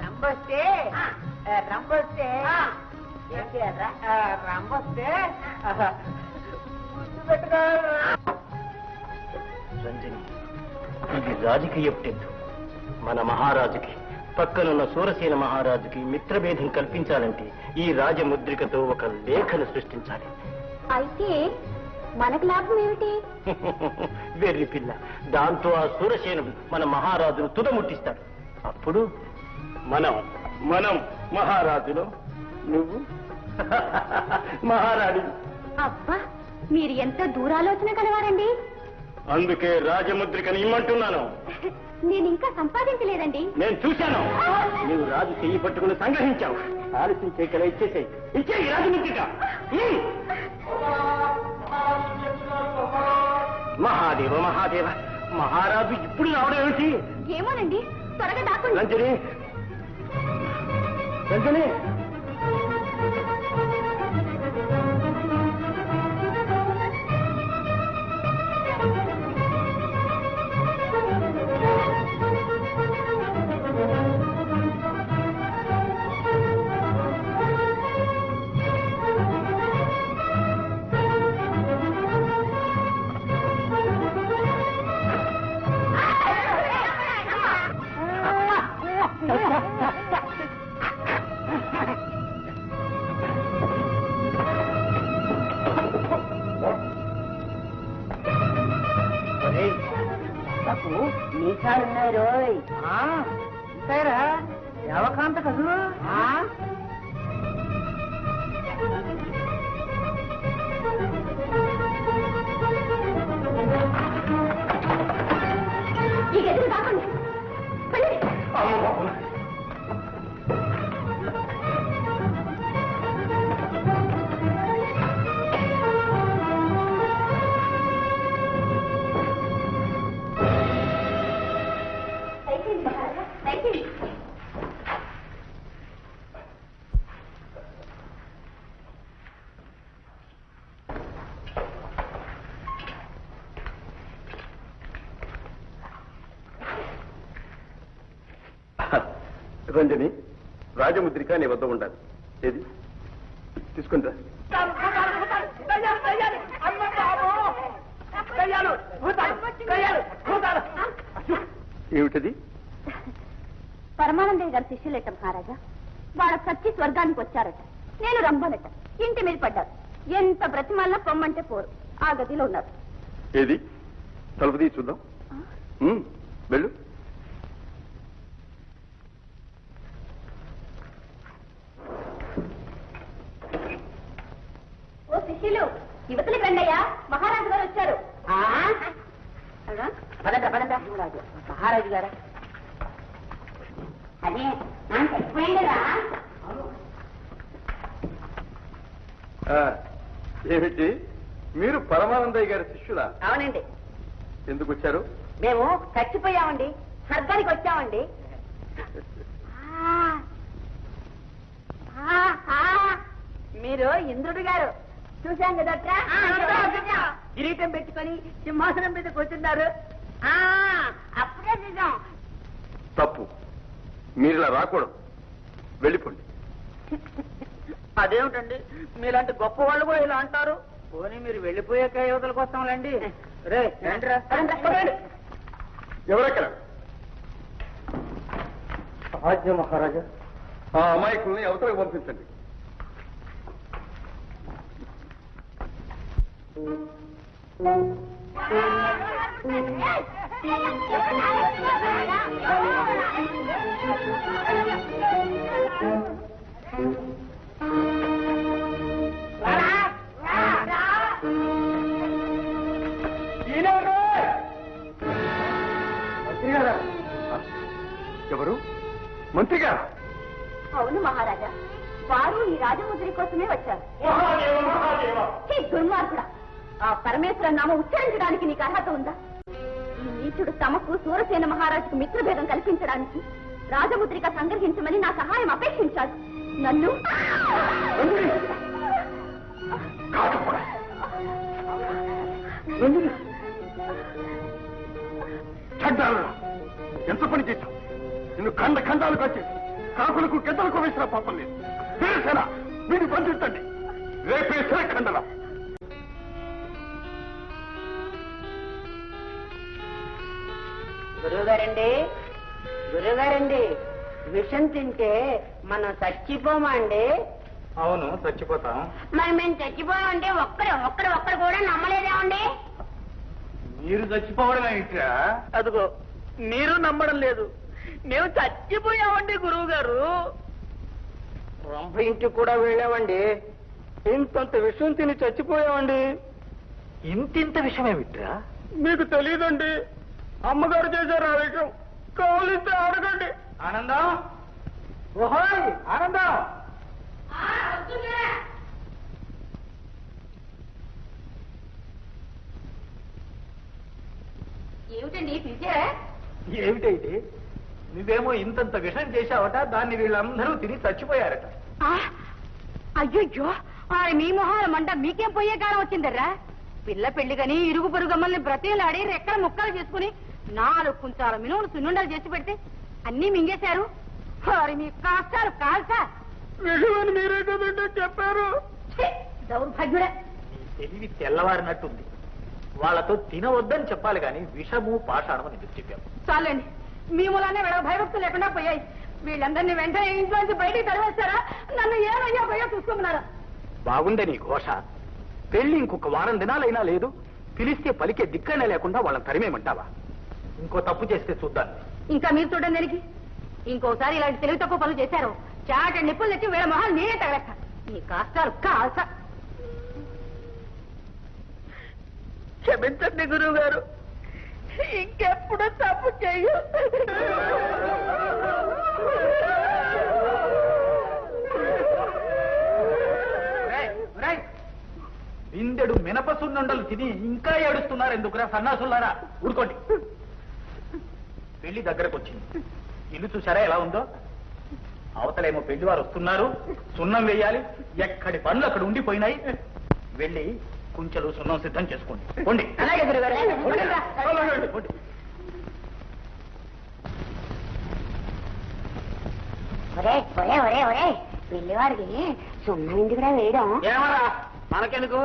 రంబొస్తే రంబొస్తే ఏం చేయాలరా? రంబొస్తే రంజని, ఇది రాజకీయ టెంతు. మన మహారాజుకి పక్కనున్న సూరసేన మహారాజుకి మిత్రభేదం కల్పించాలంటే ఈ రాజముద్రికతో ఒక లేఖను సృష్టించాలి. అయితే మనకు లాభం ఏమిటి? వెర్రి పిల్ల, దాంతో ఆ సూరసేనుడు మన మహారాజును తుదముట్టిస్తాడు. అప్పుడు మనం మనం మహారాజులో, నువ్వు మహారాణి. అబ్బా, మీరు ఎంత దూరాలోచన కలవారండి. అందుకే రాజముద్రికను ఇమ్మంటున్నాను. నేను ఇంకా సంపాదించలేదండి. నేను చూశాను, నువ్వు రాజు చెయ్యి పట్టుకుని సంగ్రహించావు. ఆలస్యం చేయగల ఇచ్చేసేయి, ఇచ్చేయి రాజముద్రిక. మహాదేవ మహాదేవ, మహారాజు ఇప్పుడు రావడం ఏమిటి? ఏమోనండి, త్వరగా దాక్కోండి. రంజని రంజని, మీసాలున్నాయి రోయ్. సరేరా, దేవకాంత కదూ. ఈ గదిలో దాక్కోండి. రంజని, రాజముద్రిక నీ వద్ద ఉండాలి. ఏది తీసుకుంటా. ఏమిటది? పరమానందయ్య గారి శిష్యులేట మహారాజా. వాళ్ళ సచ్చి స్వర్గానికి వచ్చారట. నేను రంభనట. ఇంటి మీద పడ్డారు. ఎంత బ్రతిమాలినా పొమ్మంటే పోరు. ఆ గదిలో ఉన్నారు. ఏది? తలుపు తీసి చూద్దాం. వెళ్ళు. ఓ శిష్యులు, యువతలకు రండయ్యా, మహారాజు గారు వచ్చారు. పదండి పదండి. మహారాజు గారా? అదే చచ్చిపోయిందిరా. ఏమిటి, మీరు పరమానందయ్య గారి శిష్యులా? అవునండి. ఎందుకు వచ్చారు? మేము చచ్చిపోయామండి, స్వర్గానికి వచ్చామండి. మీరు ఇంద్రుడు గారు చూశాం కదట్రా. కిరీటం పెట్టుకొని సింహాసనం మీద కూర్చున్నారు. అప్పుడే చూసాం. తప్పు, మీరు ఇలా రాకూడదు. వెళ్ళిపోండి. అదేమిటండి, మీలాంటి గొప్ప వాళ్ళు కూడా ఇలా అంటారు. పోనీ మీరు వెళ్ళిపోయాక యువతలకు వస్తాంలేండి. రే ఎవరెక్కడ? ఆజ్ఞ మహారాజా. ఆ అమాయకుల్ని అవతలకు పంపించండి. ఎవరు? మంత్రి గారు? అవును మహారాజా, వారు ఈ రాజముద్రి కోసమే వచ్చారు. దుర్మార్గుడా, ఆ పరమేశ్వర నామం ఉచ్చరించడానికి నీకు అర్హత ఉందా? ఈ నీచుడు తమకు సూరసేన మహారాజుకు మిత్రభేదం కల్పించడానికి రాజముద్రిక సంగ్రహించమని నా సహాయం అపేక్షించాడు. నన్ను ఎంత పని చేశావు? నిన్ను ఖండ ఖండాలు వచ్చేసి కాకులకు గెద్దలకు వేసిన పాపం లేదు. వీరసేన వీడిని బంధించండి. రేపే ఖండన. గురువుగారండి, గురువుగారండి, విషం తింటే మనం చచ్చిపోమా అండి? అవును, చచ్చిపోతాం. మరి మేము చచ్చిపోయామంటే ఒక్కడు కూడా నమ్మలేదేమండి? మీరు చచ్చిపోవడం ఏంట్రా? అదిగో మీరు నమ్మడం లేదు. మేము చచ్చిపోయామండి గురువు గారు. రంభ ఇంటికి కూడా వెళ్ళామండి. ఇంతంత విషయం తిని చచ్చిపోయామండి. ఇంతింత విషయమేమిట్రా? మీకు తెలియదండి, అమ్మగారు చేశారు ఆ విషయం. కావలిస్తే అడగండి. ఆనందం, ఓహోయ్ ఆనందం. ఏమిటండి పిలిచారా? ఏమిటైతే నువ్వేమో ఇంతంత విషయం చేశావట, దాన్ని వీళ్ళందరూ తిని చచ్చిపోయారట. అయ్యో మీ మొహాల మంట మీకేం పోయే కాలం వచ్చిందర్రా? పిల్ల పెళ్లిగని ఇరుగు పొరుగు గమ్మల్ని బ్రతిలాడి రెక్కల ముక్కలు చేసుకుని 4 కుంచాల మినువులు సున్నుండలు చేసి పెడితే అన్నీ మింగేశారు. వారి మీ కష్టాలు కాల్సా విషయం మీరే కదండి చెప్పారు. దౌర్భాగ్యుడా. నీ తెలివి తెల్లవారినట్టుంది. వాళ్ళతో తినవద్దని చెప్పాలి కానీ విషము పాషాణం అని ఎందుకు చెప్పాము? చాలండి, మీ మూలానే వీళ్ళ భయభక్తులు లేకుండా పోయాయి. వీళ్ళందరినీ వెంటనే ఇంట్లోంచి బయటికి తరివేస్తారా? నన్ను ఏమయ్యా పోయా చూసుకోమన్నారా? బాగుందే నీ ఘోష. పెళ్లి ఇంకొక వారం దినాలైనా లేదు, పిలిస్తే పలికే దిక్కనే లేకుండా వాళ్ళని తరిమేమంటావా? ఇంకో తప్పు చేస్తే చూద్దాం. ఇంకా మీరు చూడండి దానికి. ఇంకోసారి ఇలాంటి తెలివి తక్కువ పనులు చేశారు, చాట నిప్పులు తెచ్చి వీళ్ళ మొహాలు నేనే తగలెక్క. మీ కష్టాలు కాల్సా. క్షమించండి గురువు గారు, ఇంకెప్పుడు తప్పు చెయ్యు. ఇందెడు మినప సున్నుండలు తిని ఇంకా ఏడుస్తున్నారు ఎందుకురా సన్నాసులారా? ఊరుకోండి. పెళ్లి దగ్గరకు వచ్చింది. ఇల్లు చూసారా ఎలా ఉందో? అవతలేమో పెళ్లి వారు వస్తున్నారు, సున్నం వేయాలి. ఎక్కడి పనులు అక్కడ ఉండిపోయినాయి. వెళ్ళి కుంచెలు సున్నం సిద్ధం చేసుకోండి. పోండి. అలాగే గురుగారు. అలాగే పోండి. పిల్లివాడికి సున్నం ఎందుకు కూడా వేయడం? ఏమరా మనకెందుకు,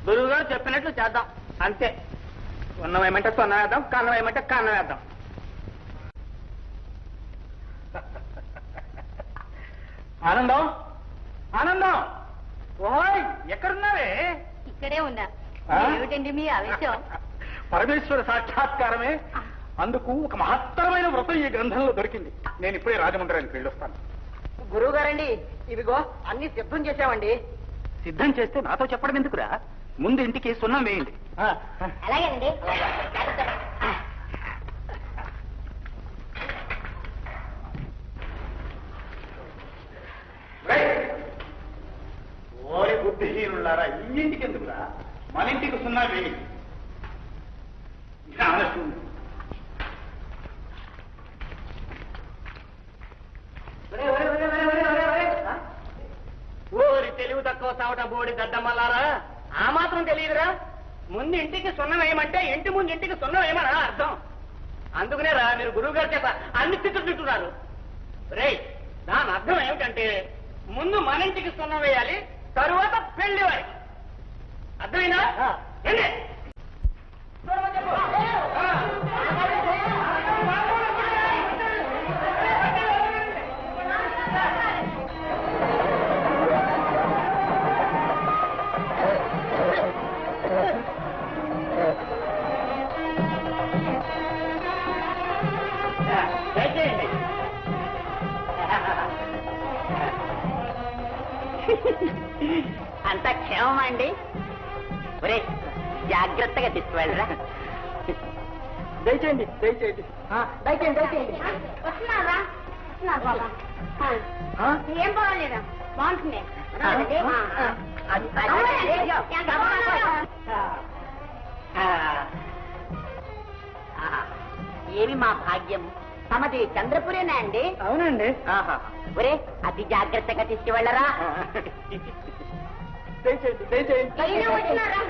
గురువు గారు చెప్పినట్లు చేద్దాం అంతే. సున్నం వేయమంటే సున్నం వేద్దాం, కన్నం వేయమంటే కన్నం వేద్దాం. ఆనందం, ఆనందం, ఓయ్ ఎక్కడున్నావే? ఇక్కడే ఉన్నా. ఆ? ఏమిటండి మీ ఆవేశం? పరమేశ్వర సాక్షాత్కారమే. అందుకు ఒక మహత్తరమైన వ్రతం ఈ గ్రంథంలో దొరికింది. నేను ఇప్పుడే రాజమండ్రానికి వెళ్ళొస్తాను. గురువు గారండి, ఇదిగో అన్ని సిద్ధం చేశామండి. సిద్ధం చేస్తే నాతో చెప్పడం ఎందుకురా? ముందు ఇంటికి సున్నం వేయండి. అలాగేనండి. ఓరి బుద్ధిహీనులారా, ఈ ఇంటికి ఎందుకురా? మన ఇంటికి సున్నా వేయండి. ఓరి తెలివి తక్కువ సావట బోడి దద్దమ్మలారా, ఆ మాత్రం తెలియదురా? ముందు ఇంటికి సున్నం వేయమంటే ఇంటి ముందు ఇంటికి సున్నం వేయమనా అర్థం? అందుకనే రా మీరు గురువు గారి చేత అన్ని తిట్లు తింటున్నారు. రేయ్, దాని అర్థం ఏమిటంటే ముందు మన ఇంటికి సున్నం వేయాలి, తరువాత పెళ్లి వారికి. అర్థమైనా? ఏంటి? అంత క్షేమమా అండి? ఒరే, జాగ్రత్తగా తీసుకువెళ్ళరా. దయచేయండి, దయచేయండి. దయచేయండి దయచేయండి. వస్తున్నారా? వస్తున్నారు బాబా. ఏం పర్వాలేదా? బాగుంటుంది. ఏమి మా భాగ్యం, తమది చంద్రపురేనా అండి? అవునండి. ఒరే, అతి జాగ్రత్తగా తీసుకువెళ్ళరా. దయచేయండి, దయచేయండి. అయినా వచ్చినారా?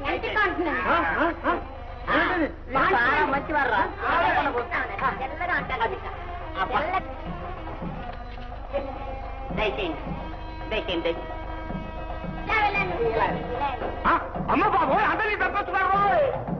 ఎంత కాంటున్నాను? మంచివారా తెల్లగా అంటారు దయచేయండి దయచేయండి వెళ్ళండి అమ్మ బాబు అందరినీ తప్పొచ్చున్నారు